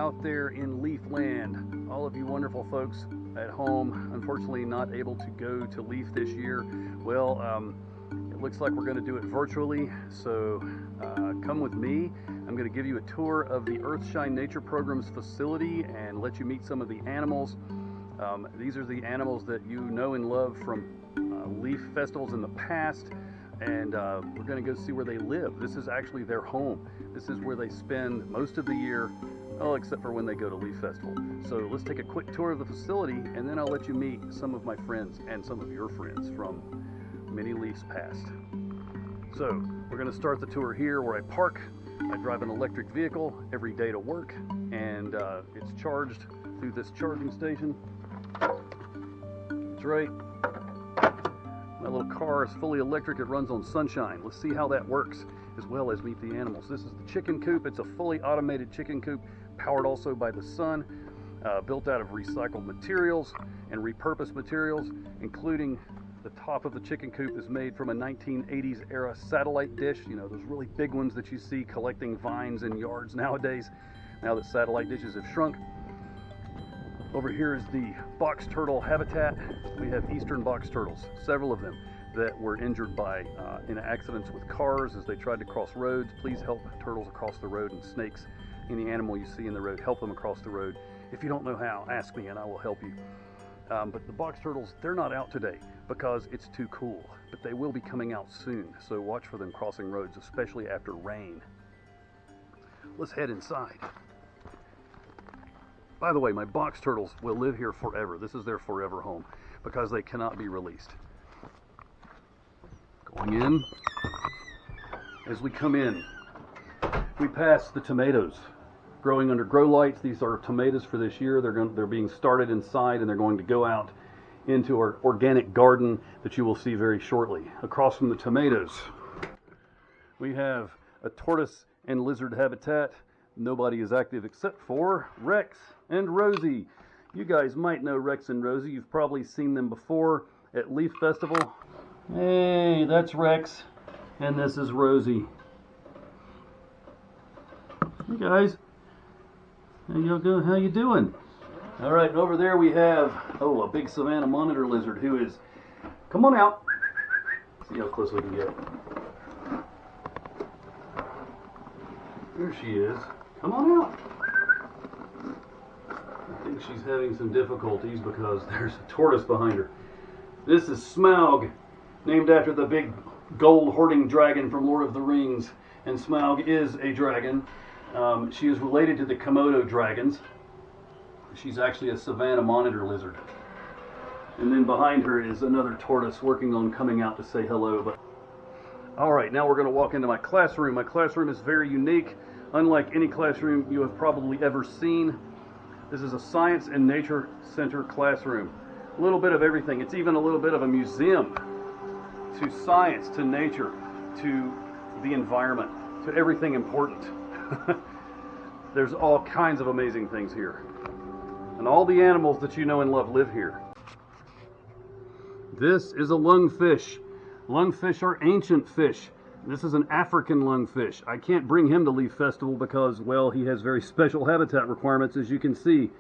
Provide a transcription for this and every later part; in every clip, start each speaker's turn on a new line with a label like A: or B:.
A: out there in Leaf Land. All of you wonderful folks at home, unfortunately not able to go to Leaf this year. Well, it looks like we're going to do it virtually, so come with me. I'm going to give you a tour of the Earthshine Nature Program's facility and let you meet some of the animals. These are the animals that you know and love from Leaf festivals in the past, and we're going to go see where they live. This is actually their home. This is where they spend most of the year, oh, except for when they go to Leaf Festival. So let's take a quick tour of the facility, and then I'll let you meet some of my friends and some of your friends from many Leafs past. So we're going to start the tour here where I park. I drive an electric vehicle every day to work, and it's charged through this charging station. That's right. My little car is fully electric. It runs on sunshine. Let's see how that works, as well as meet the animals. This is the chicken coop. It's a fully automated chicken coop, powered also by the sun, built out of recycled materials and repurposed materials, including the top of the chicken coop is made from a 1980s era satellite dish. You know, those really big ones that you see collecting vines in yards nowadays, now that satellite dishes have shrunk. Over here is the box turtle habitat. We have eastern box turtles, several of them that were injured by in accidents with cars as they tried to cross roads. Please help turtles across the road, and snakes, any animal you see in the road, help them across the road. If you don't know how, ask me and I will help you. But the box turtles, they're not out today because it's too cool, but they will be coming out soon, so watch for them crossing roads, especially after rain. Let's head inside. By the way, my box turtles will live here forever. This is their forever home because they cannot be released. Going in. As we come in, we pass the tomatoes growing under grow lights. These are tomatoes for this year. They're being started inside, and they're going to go out into our organic garden that you will see very shortly. Across from the tomatoes, we have a tortoise and lizard habitat. Nobody is active except for Rex and Rosie. You guys might know Rex and Rosie. You've probably seen them before at Leaf Festival. Hey, that's Rex, and this is Rosie. Hey guys, how you doing? All right, and over there we have, oh, a big savanna monitor lizard who is, come on out. See how close we can get. There she is. Come on out. I think she's having some difficulties because there's a tortoise behind her. This is Smaug, named after the big gold hoarding dragon from Lord of the Rings. And Smaug is a dragon. She is related to the Komodo dragons. She's actually a savanna monitor lizard. And then behind her is another tortoise working on coming out to say hello. But all right, now we're going to walk into my classroom. My classroom is very unique, unlike any classroom you have probably ever seen. This is a science and nature center classroom. A little bit of everything. It's even a little bit of a museum to science, to nature, to the environment, to everything important. There's all kinds of amazing things here. And all the animals that you know and love live here. This is a lungfish. Lungfish are ancient fish. This is an African lungfish. I can't bring him to Leaf Festival because, well, he has very special habitat requirements, as you can see.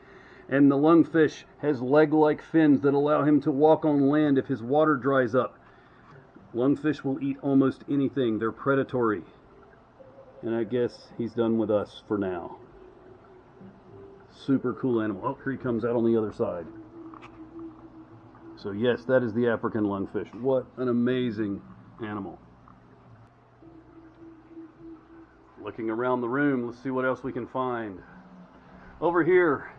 A: And the lungfish has leg-like fins that allow him to walk on land if his water dries up. Lungfish will eat almost anything. They're predatory. And I guess he's done with us for now. Super cool animal. Oh, here he comes out on the other side. So yes, that is the African lungfish. What an amazing animal. Looking around the room, let's see what else we can find. Over here,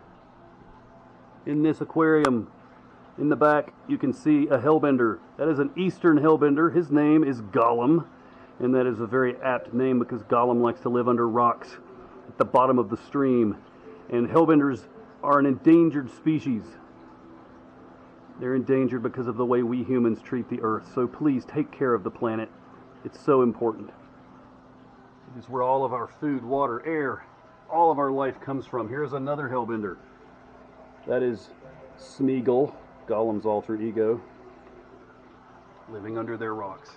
A: in this aquarium, in the back, you can see a hellbender. That is an eastern hellbender. His name is Gollum, and that is a very apt name because Gollum likes to live under rocks at the bottom of the stream. And hellbenders are an endangered species. They're endangered because of the way we humans treat the earth. So please take care of the planet. It's so important. It is where all of our food, water, air, all of our life comes from. Here's another hellbender. That is Smeagol, Gollum's alter ego, living under their rocks.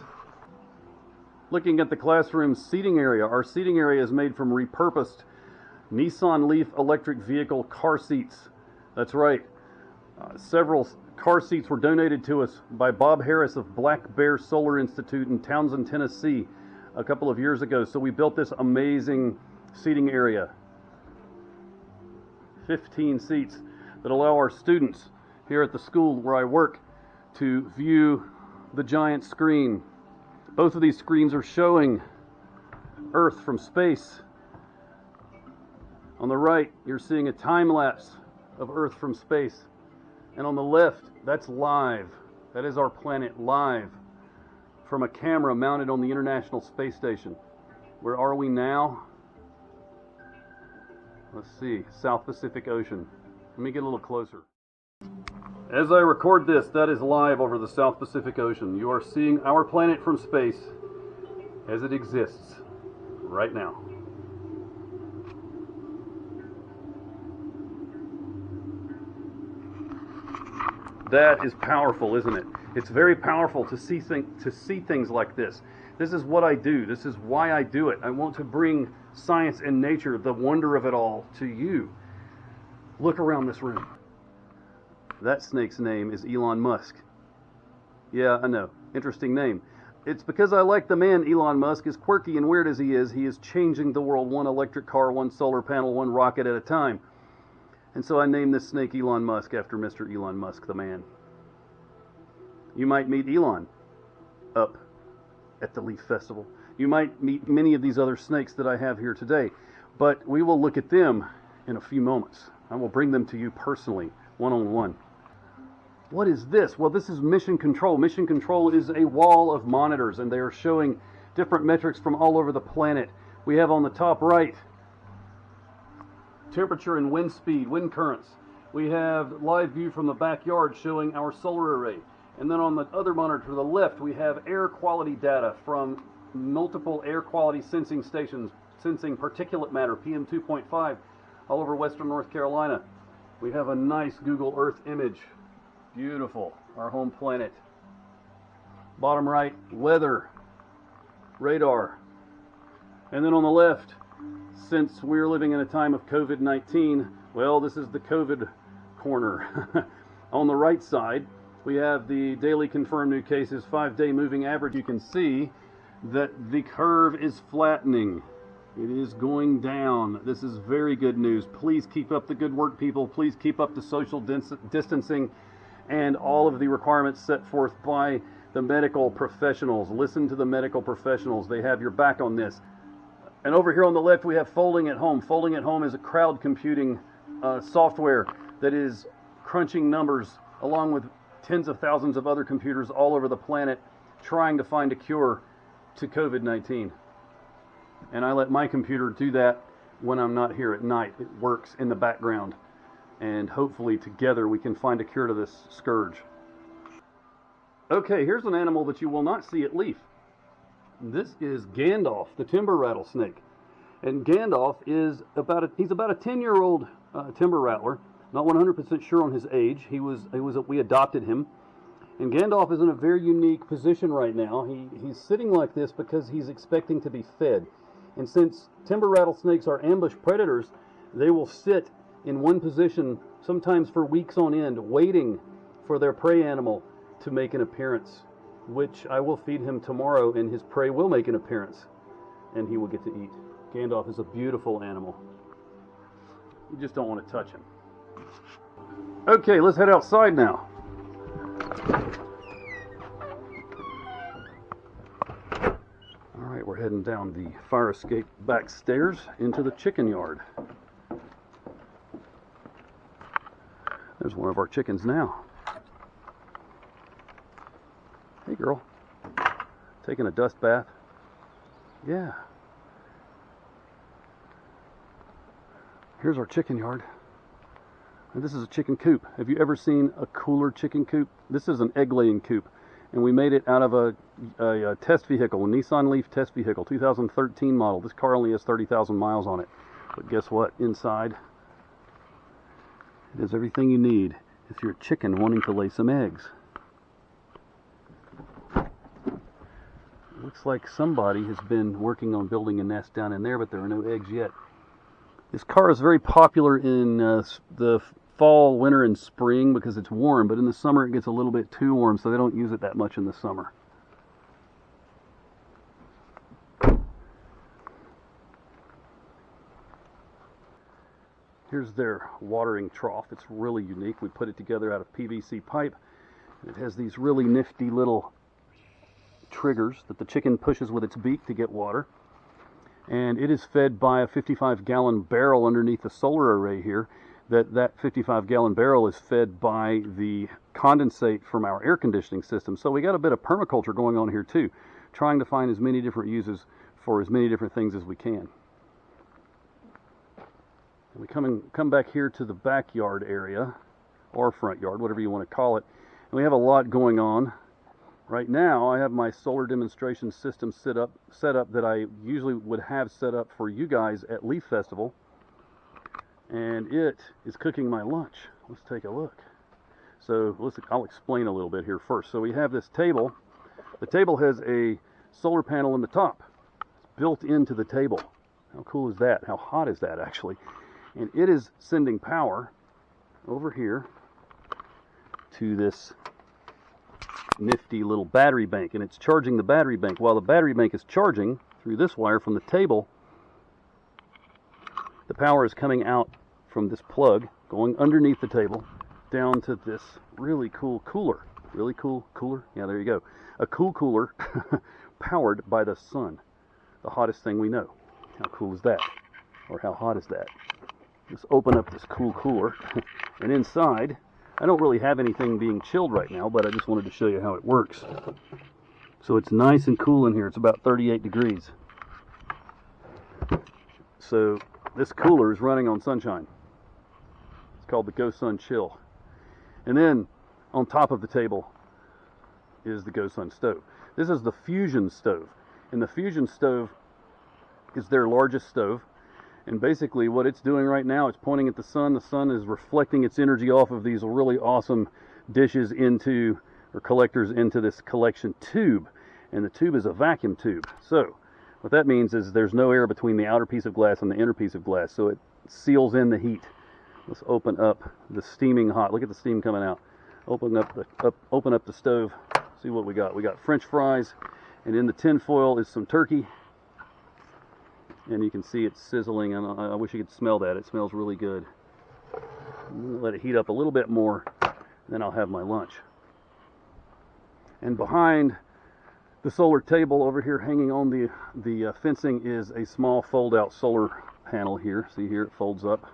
A: Looking at the classroom seating area, our seating area is made from repurposed Nissan Leaf electric vehicle car seats. That's right. Several car seats were donated to us by Bob Harris of Black Bear Solar Institute in Townsend, Tennessee, a couple of years ago. So we built this amazing seating area. 15 seats that allow our students here at the school where I work to view the giant screen. Both of these screens are showing Earth from space. On the right, you're seeing a time lapse of Earth from space. And on the left, that's live. That is our planet live from a camera mounted on the International Space Station. Where are we now? Let's see, South Pacific Ocean. Let me get a little closer. As I record this, that is live over the South Pacific Ocean. You are seeing our planet from space as it exists right now. That is powerful, isn't it? It's very powerful to see things like this. This is what I do. This is why I do it. I want to bring science and nature, the wonder of it all, to you. Look around this room. That snake's name is Elon Musk. Yeah, I know. Interesting name. It's because I like the man Elon Musk. As quirky and weird as he is changing the world one electric car, one solar panel, one rocket at a time. And so I named this snake Elon Musk after Mr. Elon Musk, the man. You might meet Elon up at the Leaf Festival. You might meet many of these other snakes that I have here today. But we will look at them in a few moments. I will bring them to you personally, one-on-one. What is this? Well, this is Mission Control. Mission Control is a wall of monitors, and they are showing different metrics from all over the planet. We have on the top right temperature and wind speed, wind currents. We have live view from the backyard showing our solar array. And then on the other monitor to the left, we have air quality data from multiple air quality sensing stations, sensing particulate matter, PM 2.5, all over western North Carolina. We have a nice Google Earth image. Beautiful, our home planet. Bottom right, weather, radar. And then on the left, since we're living in a time of COVID-19, well, this is the COVID corner. On the right side, we have the daily confirmed new cases, 5-day moving average. You can see that the curve is flattening. It is going down. This is very good news. Please keep up the good work, people. Please keep up the social distancing and all of the requirements set forth by the medical professionals. Listen to the medical professionals. They have your back on this. And over here on the left, we have Folding at Home. Folding at Home is a crowd computing software that is crunching numbers along with tens of thousands of other computers all over the planet trying to find a cure to COVID-19. And I let my computer do that when I'm not here at night. It works in the background. And hopefully together we can find a cure to this scourge. Okay, here's an animal that you will not see at Leaf. This is Gandalf, the timber rattlesnake. And Gandalf is about a 10-year-old timber rattler. Not 100% sure on his age. We adopted him. And Gandalf is in a very unique position right now. He's sitting like this because he's expecting to be fed. And since timber rattlesnakes are ambush predators, they will sit in one position, sometimes for weeks on end, waiting for their prey animal to make an appearance, which I will feed him tomorrow, and his prey will make an appearance, and he will get to eat. Gandalf is a beautiful animal. You just don't want to touch him. Okay, let's head outside now. All right, we're heading down the fire escape back stairs into the chicken yard. There's one of our chickens now. Hey girl, taking a dust bath? Yeah. Here's our chicken yard. And this is a chicken coop. Have you ever seen a cooler chicken coop? This is an egg-laying coop. And we made it out of a test vehicle, a Nissan Leaf test vehicle, 2013 model. This car only has 30,000 miles on it. But guess what? Inside, it has everything you need if you're a chicken wanting to lay some eggs. Looks like somebody has been working on building a nest down in there, but there are no eggs yet. This car is very popular in the fall, winter, and spring because it's warm, but in the summer it gets a little bit too warm, so they don't use it that much in the summer. Here's their watering trough. It's really unique. We put it together out of PVC pipe. It has these really nifty little triggers that the chicken pushes with its beak to get water. And it is fed by a 55-gallon barrel underneath the solar array here. That 55-gallon barrel is fed by the condensate from our air conditioning system. So we got a bit of permaculture going on here too, trying to find as many different uses for as many different things as we can. We come back here to the backyard area, or front yard, whatever you want to call it. And we have a lot going on. Right now, I have my solar demonstration system set up that I usually would have set up for you guys at Leaf Festival. And it is cooking my lunch. Let's take a look. So I'll explain a little bit here first. So we have this table. The table has a solar panel in the top. It's built into the table. How cool is that? How hot is that actually? And it is sending power over here to this nifty little battery bank, and it's charging the battery bank. While the battery bank is charging through this wire from the table, the power is coming out from this plug, going underneath the table, down to this really cool cooler. Really cool cooler? Yeah, there you go. A cool cooler powered by the sun. The hottest thing we know. How cool is that? Or how hot is that? Let's open up this cool cooler. And inside, I don't really have anything being chilled right now, but I just wanted to show you how it works. So it's nice and cool in here. It's about 38 degrees. So this cooler is running on sunshine. It's called the Gosun Chill. And then on top of the table is the Gosun Stove. This is the Fusion Stove. And the Fusion Stove is their largest stove. And basically what it's doing right now, it's pointing at the sun. The sun is reflecting its energy off of these really awesome dishes into, or collectors into this collection tube. And the tube is a vacuum tube. So what that means is there's no air between the outer piece of glass and the inner piece of glass. So it seals in the heat. Let's open up the steaming hot. Look at the steam coming out. Open up the stove. See what we got. We got French fries. And in the tin foil is some turkey. And you can see it's sizzling, and I wish you could smell that. It smells really good. Let it heat up a little bit more, then I'll have my lunch. And behind the solar table over here, hanging on the fencing, is a small fold-out solar panel here. See here, it folds up.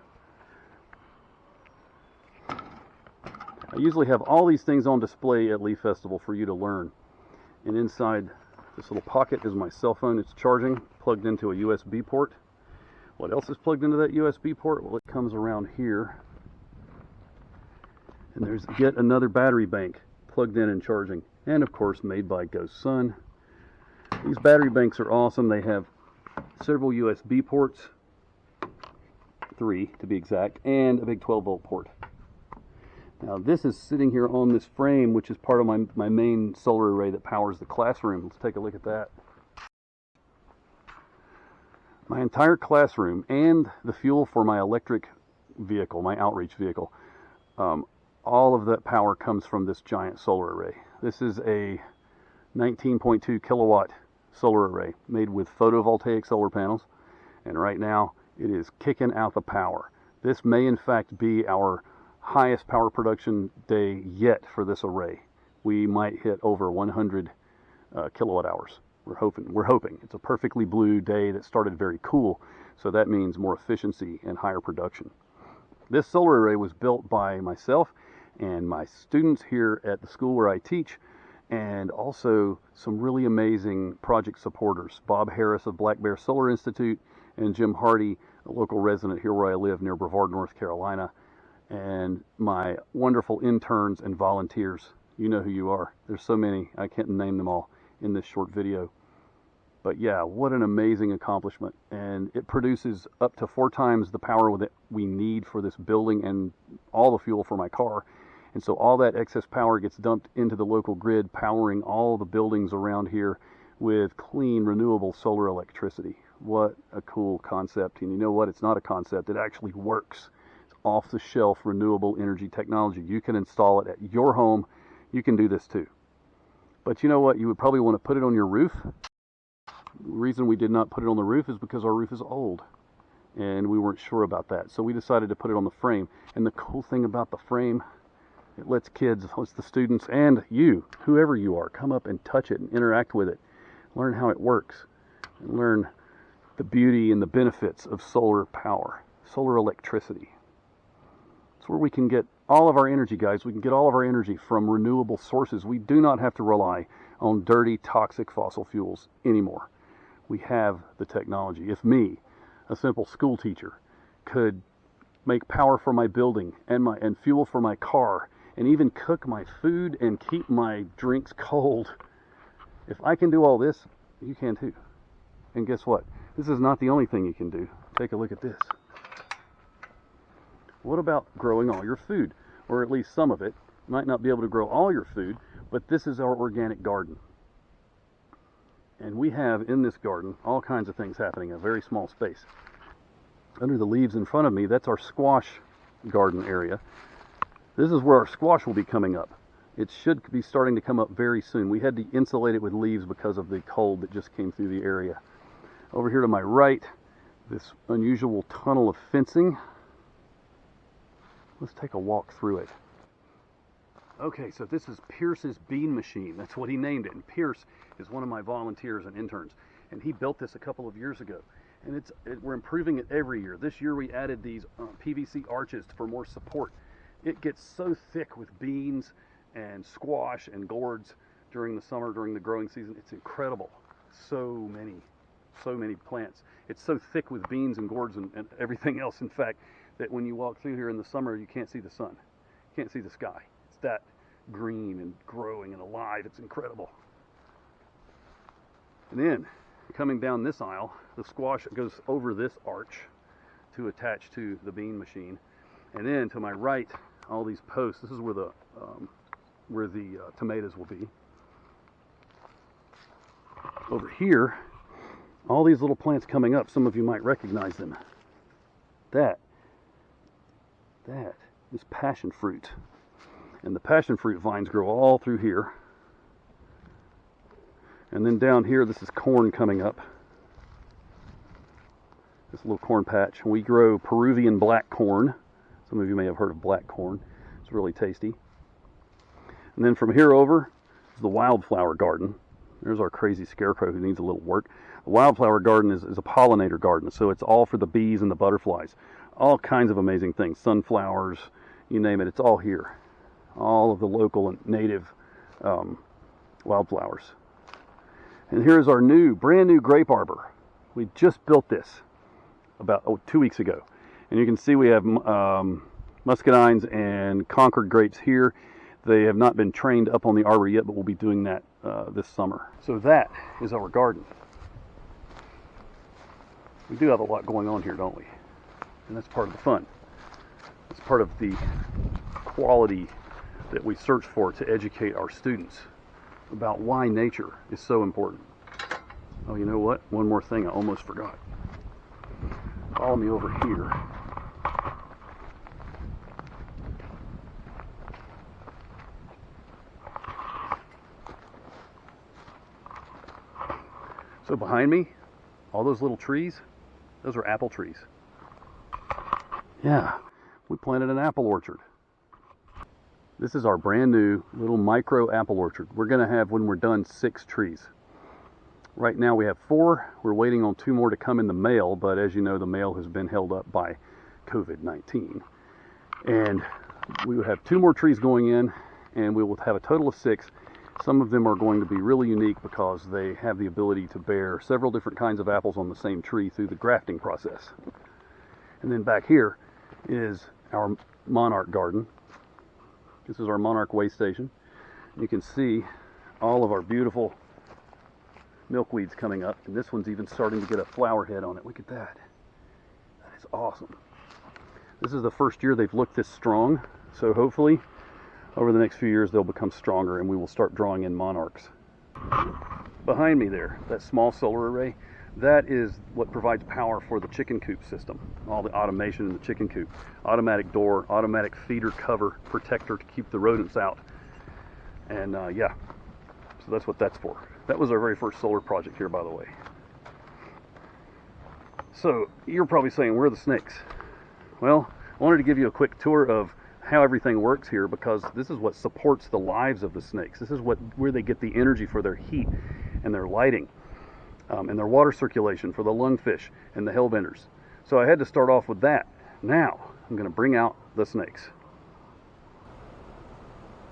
A: I usually have all these things on display at Leaf Festival for you to learn. And inside this little pocket is my cell phone. It's charging, plugged into a USB port. What else is plugged into that USB port? Well, it comes around here. And there's yet another battery bank plugged in and charging. And of course, made by Gosun. These battery banks are awesome. They have several USB ports, 3 to be exact, and a big 12-volt port. Now this is sitting here on this frame, which is part of my main solar array that powers the classroom. Let's take a look at that. My entire classroom and the fuel for my electric vehicle, my outreach vehicle, all of that power comes from this giant solar array. This is a 19.2 kilowatt solar array made with photovoltaic solar panels, and right now it is kicking out the power. This may in fact be our highest power production day yet for this array. We might hit over 100 kilowatt hours. We're hoping. It's a perfectly blue day that started very cool, so that means more efficiency and higher production. This solar array was built by myself and my students here at the school where I teach, and also some really amazing project supporters. Bob Harris of Black Bear Solar Institute and Jim Hardy, a local resident here where I live near Brevard, North Carolina, and my wonderful interns and volunteers. You know who you are. There's so many, I can't name them all in this short video. But yeah, what an amazing accomplishment. And it produces up to 4 times the power that we need for this building and all the fuel for my car. And so all that excess power gets dumped into the local grid, powering all the buildings around here with clean, renewable solar electricity. What a cool concept. And you know what? It's not a concept. It actually works. It's off-the-shelf renewable energy technology. You can install it at your home. You can do this too. But you know what? You would probably want to put it on your roof. The reason we did not put it on the roof is because our roof is old. And we weren't sure about that. So we decided to put it on the frame. And the cool thing about the frame, it lets kids, lets the students, and you, whoever you are, come up and touch it and interact with it. Learn how it works. And learn the beauty and the benefits of solar power, solar electricity. It's where we can get all of our energy, guys. We can get all of our energy from renewable sources. We do not have to rely on dirty, toxic fossil fuels anymore. We have the technology. If me, a simple school teacher, could make power for my building and fuel for my car, and even cook my food and keep my drinks cold, if I can do all this, you can too. And guess what? This is not the only thing you can do. Take a look at this. What about growing all your food? Or at least some of it. You might not be able to grow all your food, but this is our organic garden. And we have in this garden all kinds of things happening in a very small space. Under the leaves in front of me, that's our squash garden area. This is where our squash will be coming up. It should be starting to come up very soon. We had to insulate it with leaves because of the cold that just came through the area. Over here to my right, this unusual tunnel of fencing. Let's take a walk through it. Okay, so this is Pierce's bean machine. That's what he named it. And Pierce is one of my volunteers and interns. And he built this a couple of years ago. And we're improving it every year. This year we added these PVC arches for more support. It gets so thick with beans and squash and gourds during the summer, during the growing season. It's incredible. So many plants. It's so thick with beans and gourds and everything else, in fact, that when you walk through here in the summer, you can't see the sun. You can't see the sky. It's that green and growing and alive. It's incredible. And then, coming down this aisle, the squash goes over this arch to attach to the bean machine. And then to my right, all these posts. This is where the tomatoes will be. Over here, all these little plants coming up. Some of you might recognize them. That is passion fruit. And the passion fruit vines grow all through here. And then down here, this is corn coming up. This little corn patch. We grow Peruvian black corn. Some of you may have heard of black corn. It's really tasty. And then from here over is the wildflower garden. There's our crazy scarecrow who needs a little work. The wildflower garden is a pollinator garden, so it's all for the bees and the butterflies. All kinds of amazing things. Sunflowers, you name it, it's all here. All of the local and native wildflowers. And here's our brand new Grape Arbor. We just built this about 2 weeks ago. And you can see we have muscadines and Concord grapes here. They have not been trained up on the arbor yet, but we'll be doing that this summer. So that is our garden. We do have a lot going on here, don't we? And that's part of the fun. It's part of the quality that we search for to educate our students about why nature is so important. Oh, you know what? One more thing I almost forgot. Follow me over here. So behind me, all those little trees, those are apple trees. Yeah, we planted an apple orchard. This is our brand new little micro apple orchard. We're going to have, when we're done, 6 trees. Right now we have 4. We're waiting on 2 more to come in the mail, but as you know, the mail has been held up by COVID-19. And we will have 2 more trees going in, and we will have a total of 6. Some of them are going to be really unique because they have the ability to bear several different kinds of apples on the same tree through the grafting process. And then back here is our Monarch Garden. This is our Monarch way station. You can see all of our beautiful milkweeds coming up, and this one's even starting to get a flower head on it. Look at that. That is awesome. This is the first year they've looked this strong, so hopefully over the next few years they'll become stronger and we will start drawing in monarchs. Behind me there, that small solar array, That is what provides power for the chicken coop system. All the automation in the chicken coop. Automatic door, automatic feeder cover, protector to keep the rodents out. And yeah, so that's what that's for. That was our very first solar project here, by the way. So you're probably saying, where are the snakes? Well, I wanted to give you a quick tour of how everything works here, because this is what supports the lives of the snakes. This is where they get the energy for their heat and their lighting, and their water circulation for the lungfish and the hellbenders. So I had to start off with that. Now I'm going to bring out the snakes.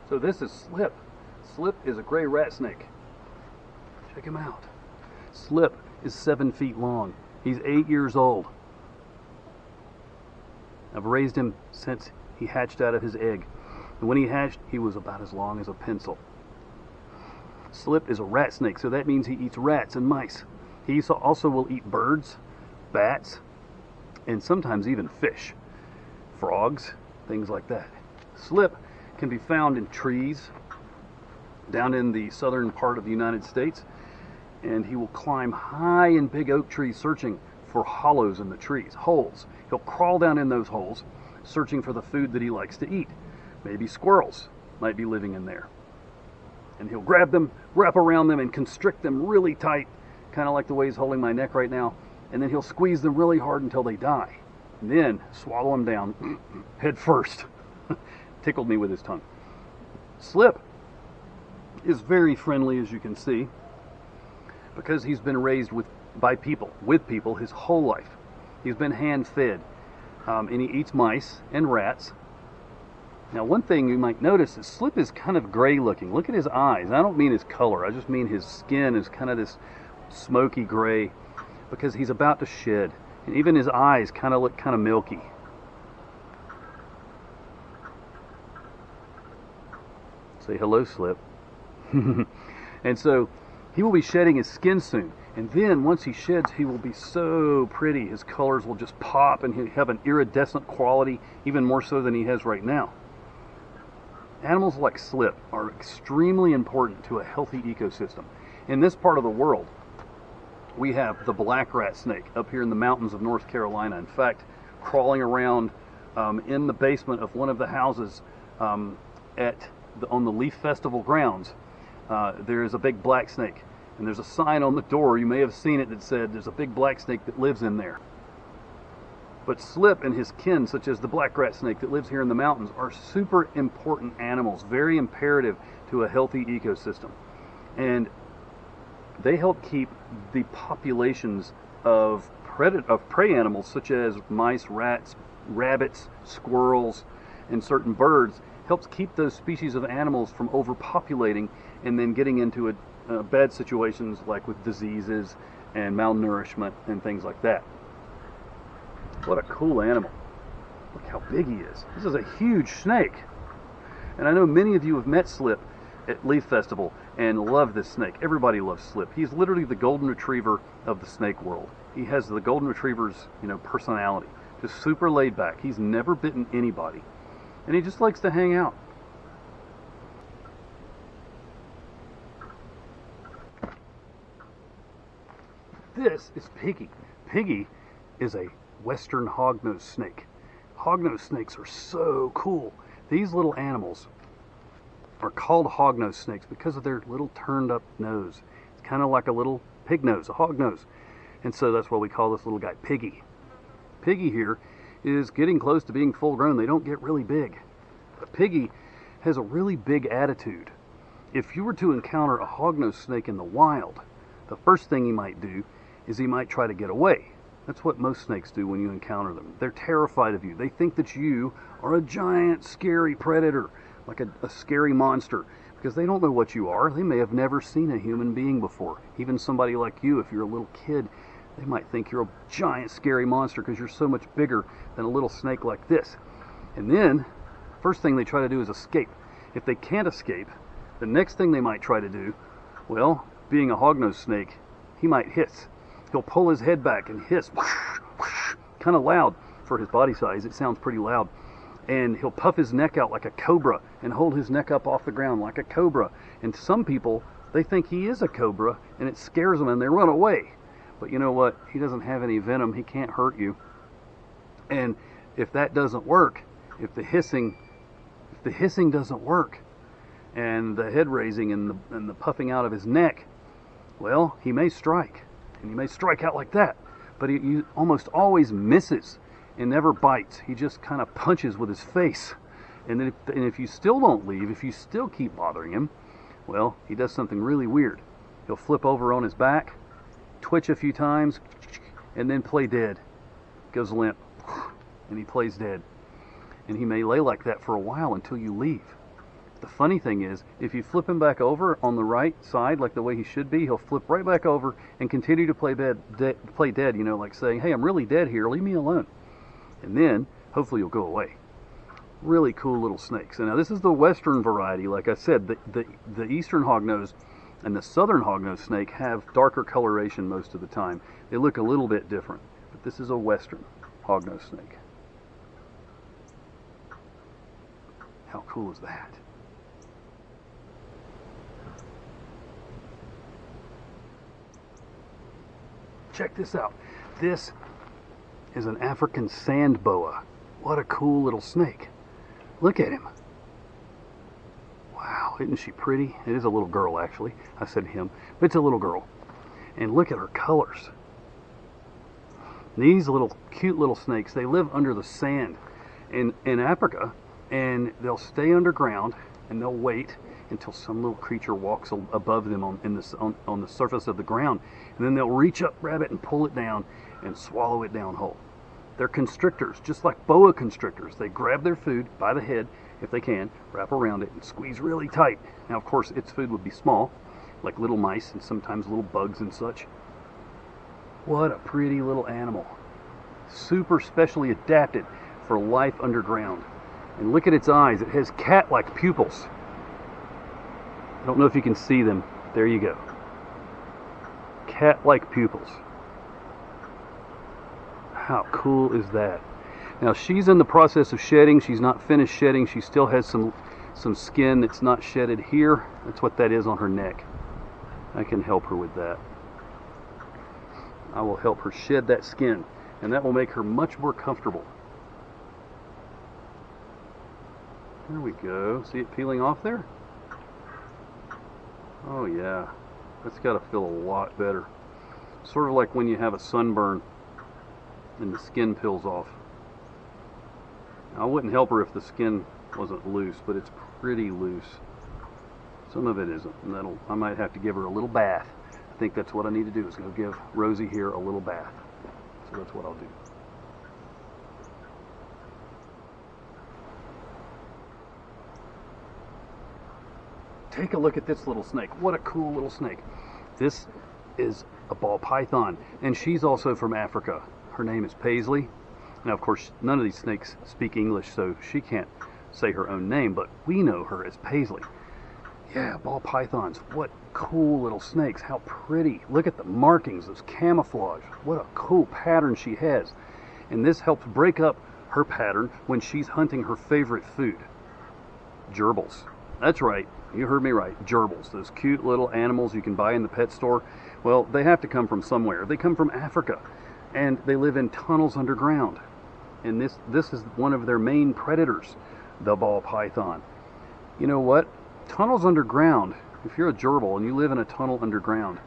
A: So this is Slip. Slip is a gray rat snake. Check him out. Slip is 7 feet long. He's 8 years old. I've raised him since he hatched out of his egg. And when he hatched, he was about as long as a pencil. Slip is a rat snake, so that means he eats rats and mice. He also will eat birds, bats, and sometimes even fish, frogs, things like that. Slip can be found in trees down in the southern part of the United States, and he will climb high in big oak trees searching for hollows in the trees, holes. He'll crawl down in those holes searching for the food that he likes to eat. Maybe squirrels might be living in there. And he'll grab them, wrap around them, and constrict them really tight, kind of like the way he's holding my neck right now, and then he'll squeeze them really hard until they die. And then swallow them down head first. Tickled me with his tongue. Slip is very friendly, as you can see, because he's been raised with people his whole life. He's been hand-fed, and he eats mice and rats. Now, one thing you might notice is Slip is kind of gray looking. Look at his eyes. I don't mean his color. I just mean his skin is kind of this smoky gray, because he's about to shed. And even his eyes kind of look kind of milky. Say hello, Slip. And so he will be shedding his skin soon. And then once he sheds, he will be so pretty. His colors will just pop, and he'll have an iridescent quality, even more so than he has right now. Animals like Slip are extremely important to a healthy ecosystem. In this part of the world, we have the black rat snake up here in the mountains of North Carolina. In fact, crawling around in the basement of one of the houses on the Leaf Festival grounds, there is a big black snake. And there's a sign on the door, you may have seen it, that said there's a big black snake that lives in there. But Slip and his kin, such as the black rat snake that lives here in the mountains, are super important animals, very imperative to a healthy ecosystem. And they help keep the populations of prey animals, such as mice, rats, rabbits, squirrels, and certain birds, helps keep those species of animals from overpopulating and then getting into bad situations like with diseases and malnourishment and things like that. What a cool animal. Look how big he is. This is a huge snake. And I know many of you have met Slip at Leaf Festival and love this snake. Everybody loves Slip. He's literally the golden retriever of the snake world. He has the golden retriever's, personality. Just super laid back. He's never bitten anybody. And he just likes to hang out. This is Piggy. Piggy is a western hognose snake. Hognose snakes are so cool. These little animals are called hognose snakes because of their little turned up nose. It's kind of like a little pig nose, a hog nose. And so that's why we call this little guy Piggy. Piggy here is getting close to being full grown. They don't get really big. But Piggy has a really big attitude. If you were to encounter a hognose snake in the wild, the first thing he might do is he might try to get away. That's what most snakes do when you encounter them. They're terrified of you. They think that you are a giant, scary predator, like a scary monster, because they don't know what you are. They may have never seen a human being before. Even somebody like you, if you're a little kid, they might think you're a giant, scary monster because you're so much bigger than a little snake like this. And then, first thing they try to do is escape. If they can't escape, the next thing they might try to do, well, being a hognose snake, he might hiss. He'll pull his head back and hiss, whoosh, whoosh, kind of loud for his body size. It sounds pretty loud. And he'll puff his neck out like a cobra and hold his neck up off the ground like a cobra. And some people, they think he is a cobra, and it scares them and they run away. But you know what? He doesn't have any venom. He can't hurt you. And if that doesn't work, if the hissing doesn't work, and the head raising and the puffing out of his neck, well, he may strike, and he may strike out like that. But he almost always misses and never bites. He just kind of punches with his face. And then if you still don't leave, if you still keep bothering him, well, he does something really weird. He'll flip over on his back, twitch a few times, and then play dead. Goes limp, and he plays dead. And he may lay like that for a while until you leave. The funny thing is, if you flip him back over on the right side, like the way he should be, he'll flip right back over and continue to play dead, you know, like saying, hey, I'm really dead here, leave me alone. And then, hopefully you'll go away. Really cool little snakes. And now this is the western variety. Like I said, the eastern hognose and the southern hognose snake have darker coloration most of the time. They look a little bit different. But this is a western hognose snake. How cool is that? Check this out. This is an African sand boa. What a cool little snake. Look at him. Wow, isn't she pretty? It is a little girl, actually. I said him, but it's a little girl. And look at her colors. These little cute little snakes, they live under the sand in Africa, and they'll stay underground and they'll wait until some little creature walks above them on the surface of the ground, and then they'll reach up, grab it, and pull it down and swallow it down whole. They're constrictors, just like boa constrictors. They grab their food by the head, if they can, wrap around it, and squeeze really tight. Now, of course, its food would be small, like little mice and sometimes little bugs and such. What a pretty little animal. Super specially adapted for life underground. And look at its eyes. It has cat-like pupils. I don't know if you can see them. There you go. Cat-like pupils. How cool is that? Now she's in the process of shedding. She's not finished shedding. She still has some skin that's not shedded here. That's what that is on her neck. I can help her with that. I will help her shed that skin, and that will make her much more comfortable. There we go. See it peeling off there? Oh yeah, that's got to feel a lot better. Sort of like when you have a sunburn and the skin peels off. I wouldn't help her if the skin wasn't loose, but it's pretty loose. Some of it isn't, and I might have to give her a little bath. I think that's what I need to do, is go give Rosie here a little bath. So that's what I'll do. Take a look at this little snake. What a cool little snake. This is a ball python, and she's also from Africa. Her name is Paisley. Now, of course, none of these snakes speak English, so she can't say her own name, but we know her as Paisley. Yeah, ball pythons. What cool little snakes. How pretty. Look at the markings, those camouflage. What a cool pattern she has. And this helps break up her pattern when she's hunting her favorite food. Gerbils. That's right. You heard me right. Gerbils. Those cute little animals you can buy in the pet store. Well, they have to come from somewhere. They come from Africa. And they live in tunnels underground. And this is one of their main predators, the ball python. You know what? Tunnels underground, if you're a gerbil and you live in a tunnel underground,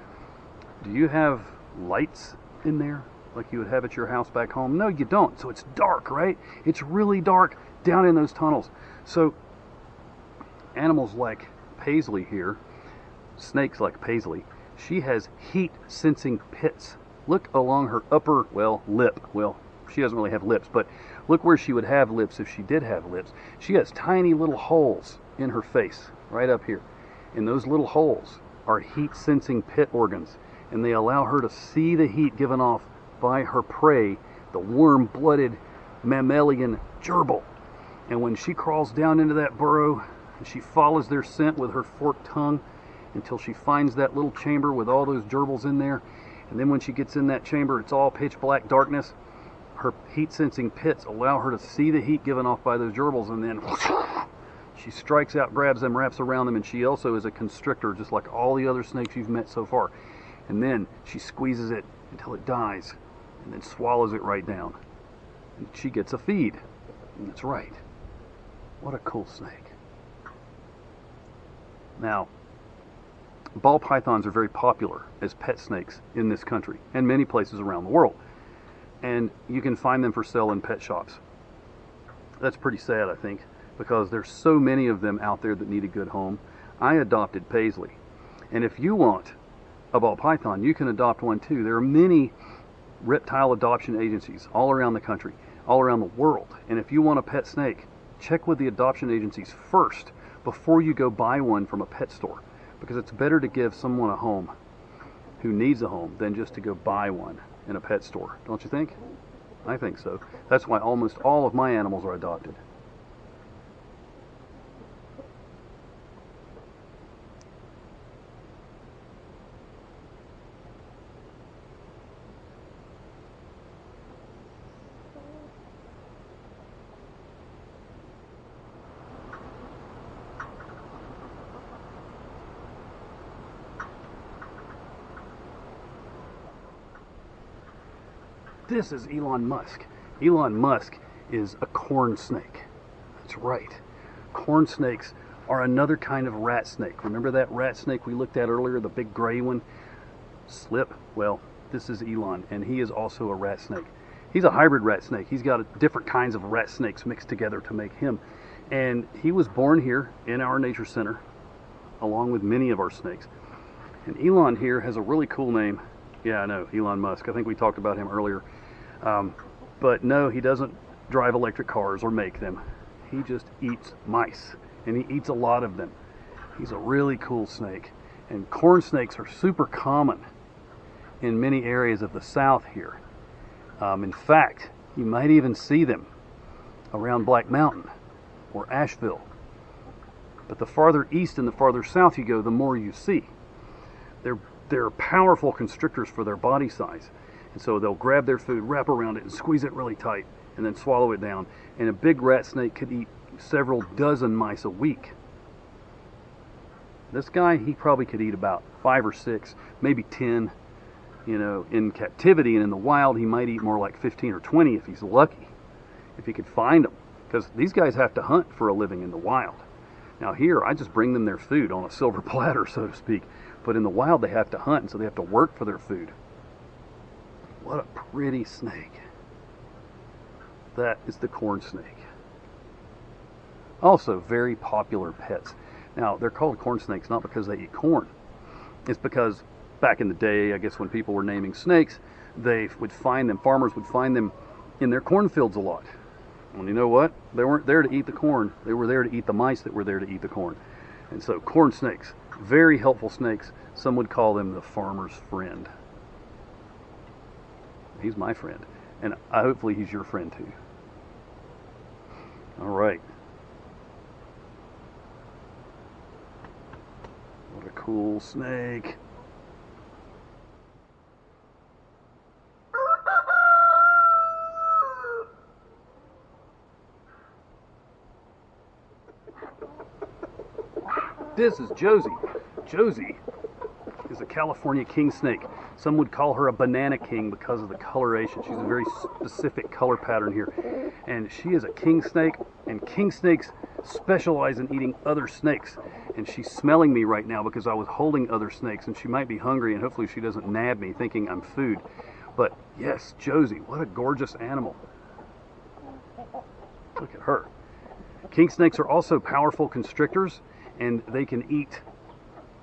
A: do you have lights in there like you would have at your house back home? No, you don't. So it's dark, right? It's really dark down in those tunnels. So animals like Paisley here, snakes like Paisley, she has heat-sensing pits. Look along her upper, lip. Well, she doesn't really have lips, but look where she would have lips if she did have lips. She has tiny little holes in her face, right up here. And those little holes are heat-sensing pit organs, and they allow her to see the heat given off by her prey, the warm-blooded mammalian gerbil. And when she crawls down into that burrow, and she follows their scent with her forked tongue until she finds that little chamber with all those gerbils in there, and then when she gets in that chamber, it's all pitch black darkness. Her heat-sensing pits allow her to see the heat given off by those gerbils, and then she strikes out, grabs them, wraps around them, and she also is a constrictor, just like all the other snakes you've met so far. And then she squeezes it until it dies and then swallows it right down. And she gets a feed. And that's right. What a cool snake. Now, ball pythons are very popular as pet snakes in this country and many places around the world. And you can find them for sale in pet shops. That's pretty sad, I think, because there's so many of them out there that need a good home. I adopted Paisley. And if you want a ball python, you can adopt one too. There are many reptile adoption agencies all around the country, all around the world. And if you want a pet snake, check with the adoption agencies first before you go buy one from a pet store, because it's better to give someone a home who needs a home than just to go buy one in a pet store. Don't you think? I think so. That's why almost all of my animals are adopted. This is Elon Musk. Elon Musk is a corn snake. That's right. Corn snakes are another kind of rat snake. Remember that rat snake we looked at earlier, the big gray one? Slip? Well, this is Elon, and he is also a rat snake. He's a hybrid rat snake. He's got different kinds of rat snakes mixed together to make him. And he was born here in our nature center, along with many of our snakes. And Elon here has a really cool name. Yeah, I know, Elon Musk. I think we talked about him earlier. But no, he doesn't drive electric cars or make them. He just eats mice, and he eats a lot of them. He's a really cool snake. And corn snakes are super common in many areas of the South here. In fact, you might even see them around Black Mountain or Asheville. But the farther east and the farther south you go, the more you see. They're powerful constrictors for their body size. And so they'll grab their food, wrap around it, and squeeze it really tight, and then swallow it down. And a big rat snake could eat several dozen mice a week. This guy, he probably could eat about 5 or 6, maybe 10. You know, in captivity, and in the wild, he might eat more like 15 or 20 if he's lucky, if he could find them. Because these guys have to hunt for a living in the wild. Now here, I just bring them their food on a silver platter, so to speak. But in the wild, they have to hunt, and so they have to work for their food. What a pretty snake. That is the corn snake. Also, very popular pets. Now, they're called corn snakes not because they eat corn. It's because back in the day, I guess when people were naming snakes, they would find them, farmers would find them in their cornfields a lot. And you know what? They weren't there to eat the corn. They were there to eat the mice that were there to eat the corn. And so corn snakes, very helpful snakes. Some would call them the farmer's friend. He's my friend. And hopefully he's your friend too. All right. What a cool snake. This is Josie. Josie is a California king snake. Some would call her a banana king because of the coloration. She's a very specific color pattern here. And she is a king snake, and king snakes specialize in eating other snakes. And she's smelling me right now because I was holding other snakes, and she might be hungry, and hopefully she doesn't nab me thinking I'm food. But yes, Josie, what a gorgeous animal. Look at her. King snakes are also powerful constrictors, and they can eat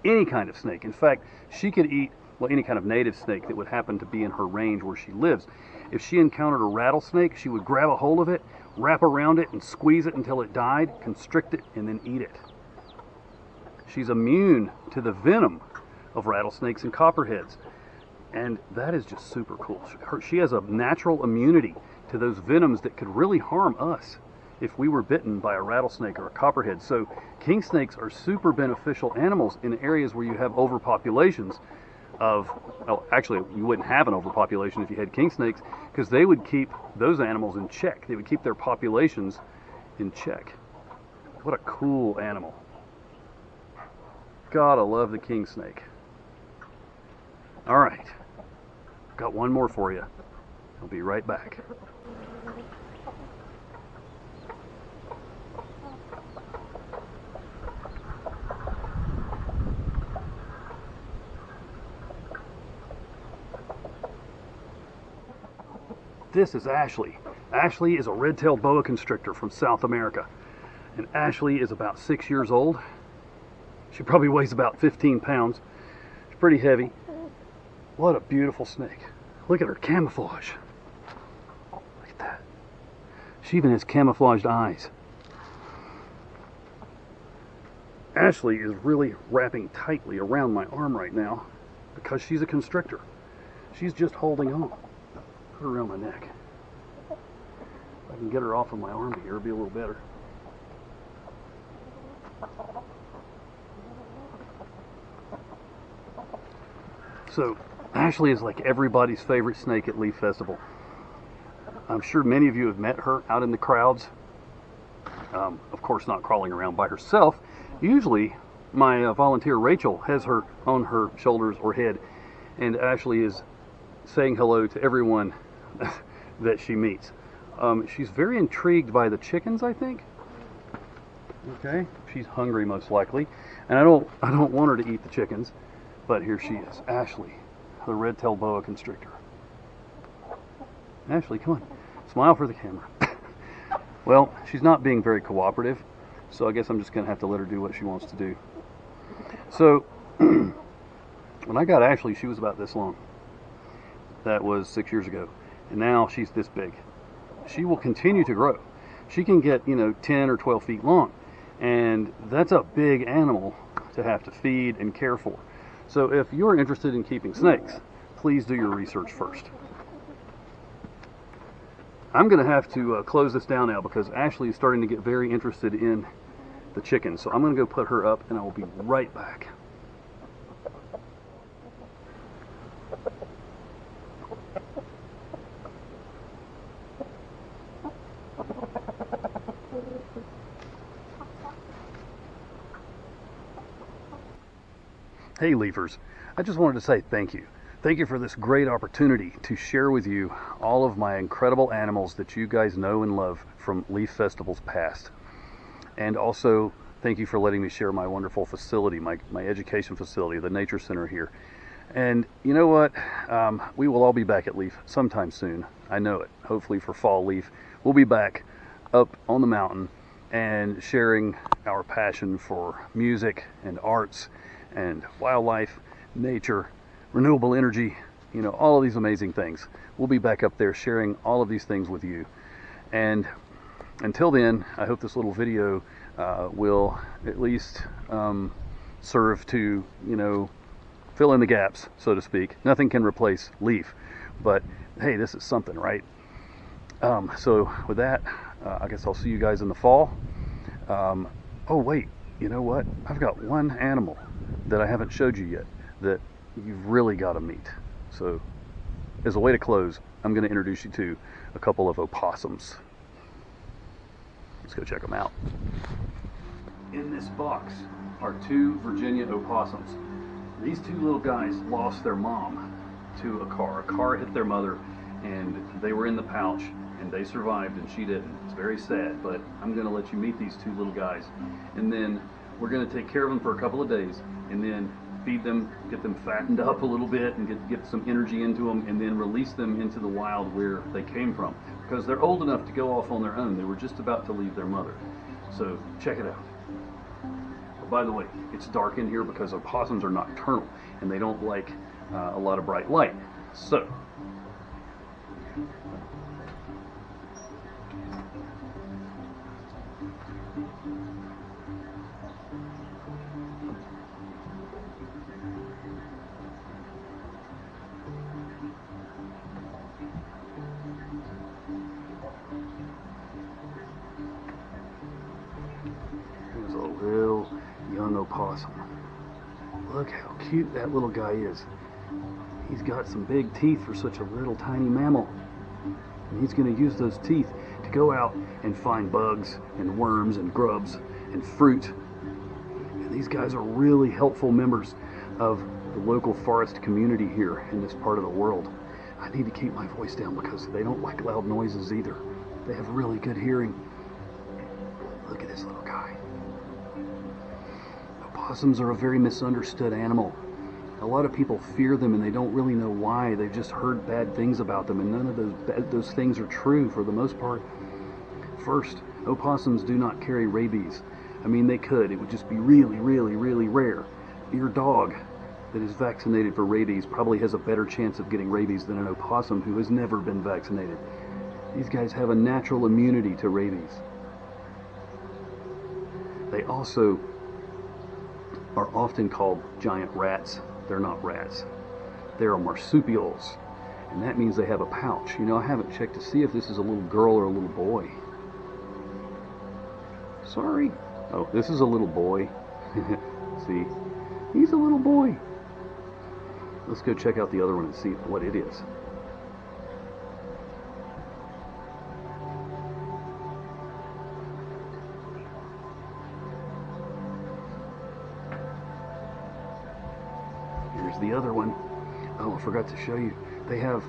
A: any kind of snake. In fact, she could eat, well, any kind of native snake that would happen to be in her range where she lives. If she encountered a rattlesnake, she would grab a hold of it, wrap around it, and squeeze it until it died, constrict it, and then eat it. She's immune to the venom of rattlesnakes and copperheads. And that is just super cool. She has a natural immunity to those venoms that could really harm us if we were bitten by a rattlesnake or a copperhead. So king snakes are super beneficial animals in areas where you have overpopulations of, well, actually you wouldn't have an overpopulation if you had king snakes, because they would keep those animals in check. They would keep their populations in check. What a cool animal. Gotta love the king snake. All right. I've got one more for you. I'll be right back. This is Ashley. Ashley is a red-tailed boa constrictor from South America. And Ashley is about 6 years old. She probably weighs about 15 pounds. She's pretty heavy. What a beautiful snake. Look at her camouflage. Look at that. She even has camouflaged eyes. Ashley is really wrapping tightly around my arm right now because she's a constrictor. She's just holding on. Put her around my neck. If I can get her off of my arm here, it'll be a little better. So, Ashley is like everybody's favorite snake at Leaf Festival. I'm sure many of you have met her out in the crowds. Of course, not crawling around by herself. Usually, my volunteer Rachel has her on her shoulders or head, and Ashley is saying hello to everyone that she meets. She's very intrigued by the chickens, I think. Okay, she's hungry most likely, and I don't want her to eat the chickens, but here she is, Ashley, the red-tailed boa constrictor. Ashley, come on, smile for the camera. Well, she's not being very cooperative, so I guess I'm just gonna have to let her do what she wants to do. So, when I got Ashley, she was about this long. That was 6 years ago, and now she's this big. She will continue to grow. She can get, 10 or 12 feet long, and that's a big animal to have to feed and care for. So if you're interested in keeping snakes, please do your research first. I'm going to have to close this down now because Ashley is starting to get very interested in the chickens. So I'm going to go put her up and I will be right back. Hey Leafers, I just wanted to say thank you. Thank you for this great opportunity to share with you all of my incredible animals that you guys know and love from Leaf Festivals past. And also, thank you for letting me share my wonderful facility, my education facility, the Nature Center here. And you know what? We will all be back at Leaf sometime soon. I know it. Hopefully for Fall Leaf, we'll be back up on the mountain and sharing our passion for music and arts and wildlife, nature, renewable energy, all of these amazing things. We'll be back up there sharing all of these things with you. And until then, I hope this little video will at least serve to, fill in the gaps, so to speak. Nothing can replace Leaf, but hey, this is something, right? So with that, I guess I'll see you guys in the fall. Oh wait, you know what? I've got one animal that I haven't showed you yet that you've really got to meet. So as a way to close, I'm going to introduce you to a couple of opossums. Let's go check them out. In this box are two Virginia opossums. These two little guys lost their mom to a car. A car hit their mother and they were in the pouch and they survived and she didn't. It's very sad, but I'm going to let you meet these two little guys. And then we're going to take care of them for a couple of days and then feed them, get them fattened up a little bit and get some energy into them and then release them into the wild where they came from. Because they're old enough to go off on their own. They were just about to leave their mother. So check it out. Oh, by the way, it's dark in here because opossums are nocturnal and they don't like a lot of bright light. So here's a little young opossum. Look how cute that little guy is. He's got some big teeth for such a little tiny mammal. And he's going to use those teeth to go out and find bugs and worms and grubs and fruit. And these guys are really helpful members of the local forest community here in this part of the world. I need to keep my voice down because they don't like loud noises either. They have really good hearing. Look at this little guy. Opossums are a very misunderstood animal. A lot of people fear them and they don't really know why. They've just heard bad things about them, and none of those things are true for the most part. First, opossums do not carry rabies. I mean, they could. It would just be really, really, really rare. Your dog that is vaccinated for rabies probably has a better chance of getting rabies than an opossum who has never been vaccinated. These guys have a natural immunity to rabies. They also are often called giant rats. They're not rats. They're marsupials. And that means they have a pouch. You know, I haven't checked to see if this is a little girl or a little boy. Sorry. Oh, this is a little boy. See? He's a little boy. Let's go check out the other one and see what it is. Here's the other one. Oh, I forgot to show you. They have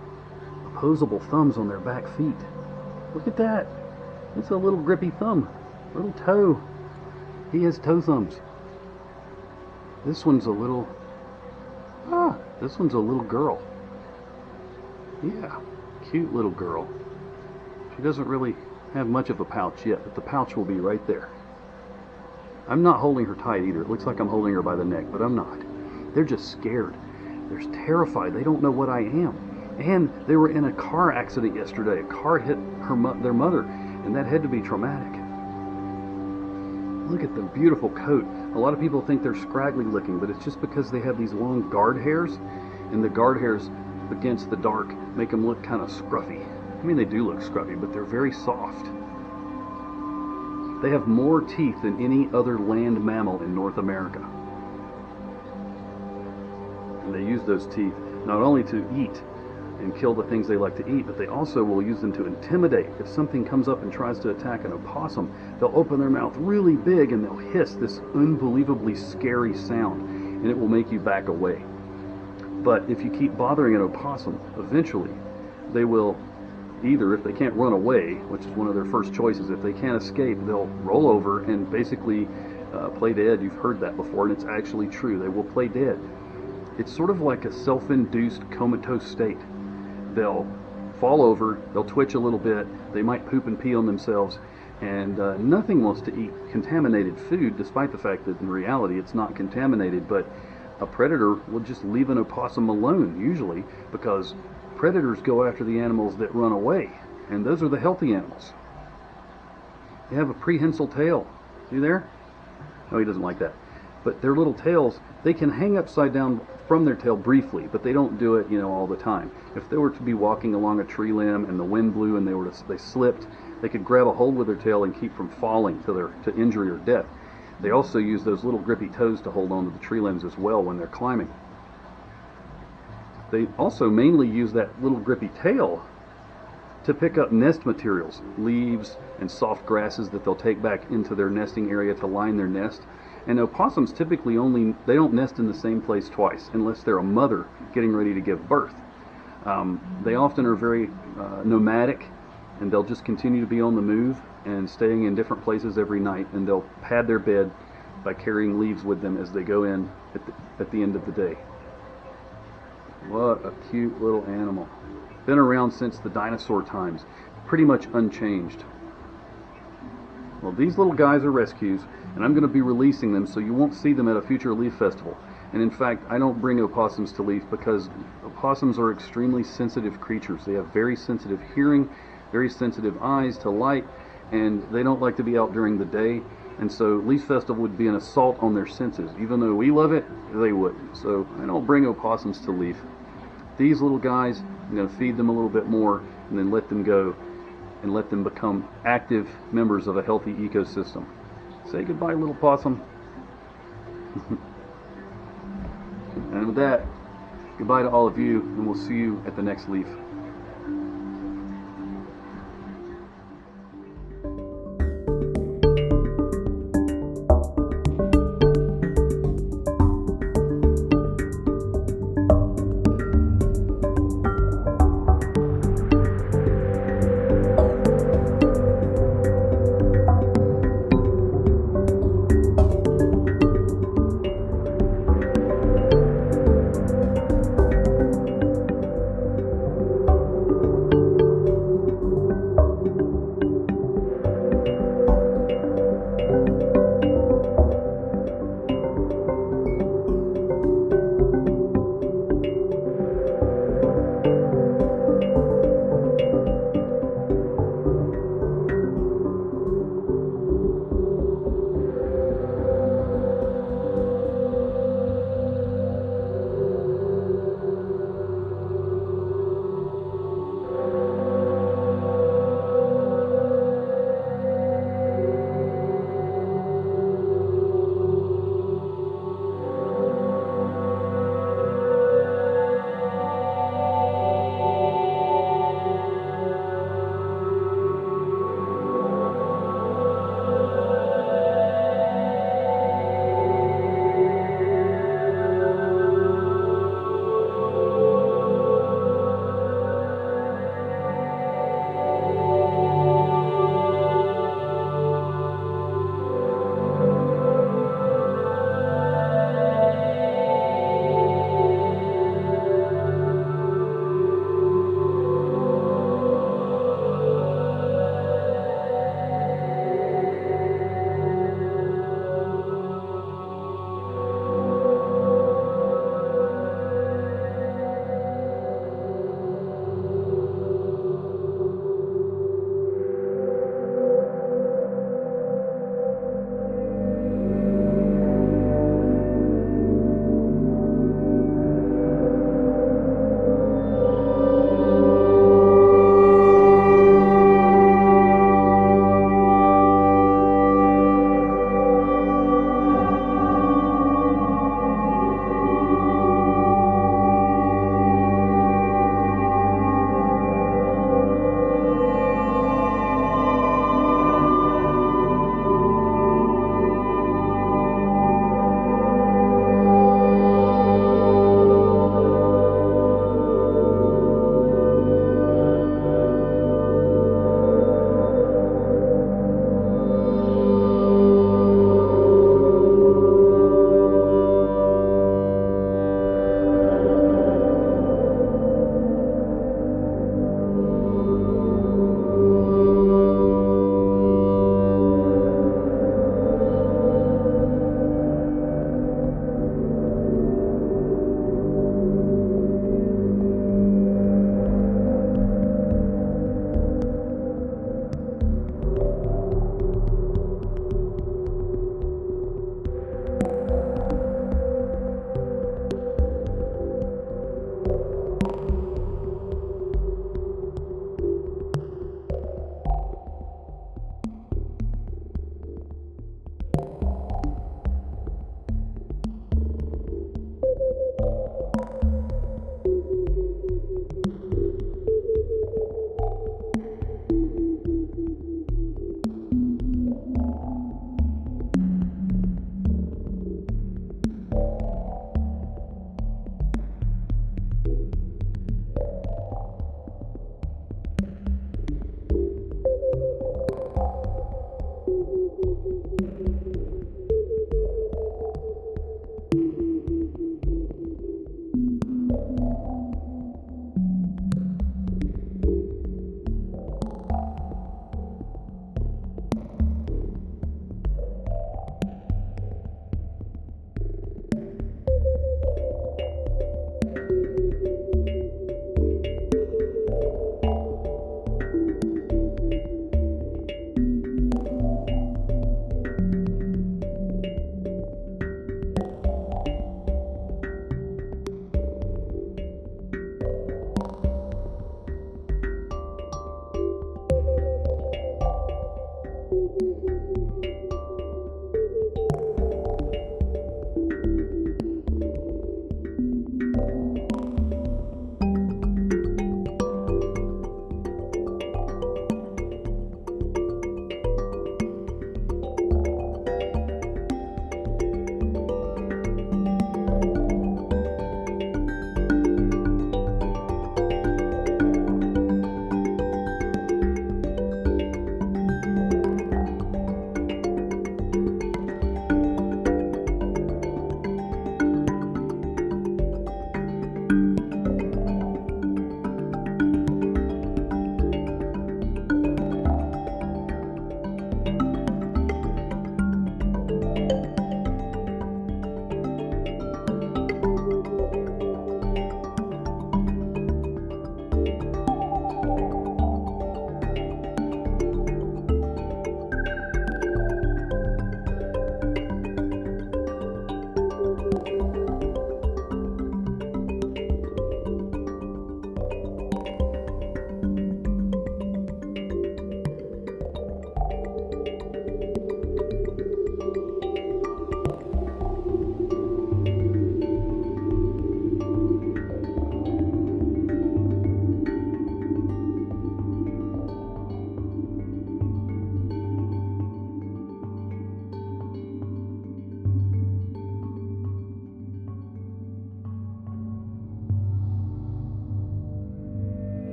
A: opposable thumbs on their back feet. Look at that. It's a little grippy thumb. Little toe. He has toe thumbs. This one's a little... this one's a little girl. Yeah, cute little girl. She doesn't really have much of a pouch yet, but the pouch will be right there. I'm not holding her tight either. It looks like I'm holding her by the neck, but I'm not. They're just scared. They're terrified. They don't know what I am. And they were in a car accident yesterday. A car hit their mother, and that had to be traumatic. Look at the beautiful coat. A lot of people think they're scraggly looking, but it's just because they have these long guard hairs, and the guard hairs against the dark make them look kind of scruffy. I mean, they do look scruffy, but they're very soft. They have more teeth than any other land mammal in North America. And they use those teeth not only to eat and kill the things they like to eat, but they also will use them to intimidate. If something comes up and tries to attack an opossum, they'll open their mouth really big and they'll hiss this unbelievably scary sound, and it will make you back away. But if you keep bothering an opossum, eventually they will either, if they can't run away, which is one of their first choices, if they can't escape, they'll roll over and basically play dead. You've heard that before, and it's actually true. They will play dead. It's sort of like a self-induced comatose state. They'll fall over, they'll twitch a little bit, they might poop and pee on themselves, and nothing wants to eat contaminated food, despite the fact that in reality it's not contaminated. But a predator will just leave an opossum alone, usually, because predators go after the animals that run away, and those are the healthy animals. They have a prehensile tail. See there? No, he doesn't like that. But their little tails, they can hang upside down from their tail briefly, but they don't do it, all the time. If they were to be walking along a tree limb and the wind blew and they slipped, they could grab a hold with their tail and keep from falling to injury or death. They also use those little grippy toes to hold on to the tree limbs as well when they're climbing. They also mainly use that little grippy tail to pick up nest materials, leaves and soft grasses that they'll take back into their nesting area to line their nest. And opossums typically they don't nest in the same place twice unless they're a mother getting ready to give birth. They often are very nomadic, and they'll just continue to be on the move and staying in different places every night, and they'll pad their bed by carrying leaves with them as they go in at the end of the day. What a cute little animal. Been around since the dinosaur times, pretty much unchanged. Well, these little guys are rescues, and I'm going to be releasing them so you won't see them at a future leaf festival. And in fact, I don't bring opossums to leaf because opossums are extremely sensitive creatures. They have very sensitive hearing, very sensitive eyes to light, and they don't like to be out during the day. And so leaf festival would be an assault on their senses. Even though we love it, they wouldn't. So I don't bring opossums to leaf. These little guys, I'm going to feed them a little bit more and then let them go and let them become active members of a healthy ecosystem. Say goodbye, little possum. And with that, goodbye to all of you, and we'll see you at the next leaf.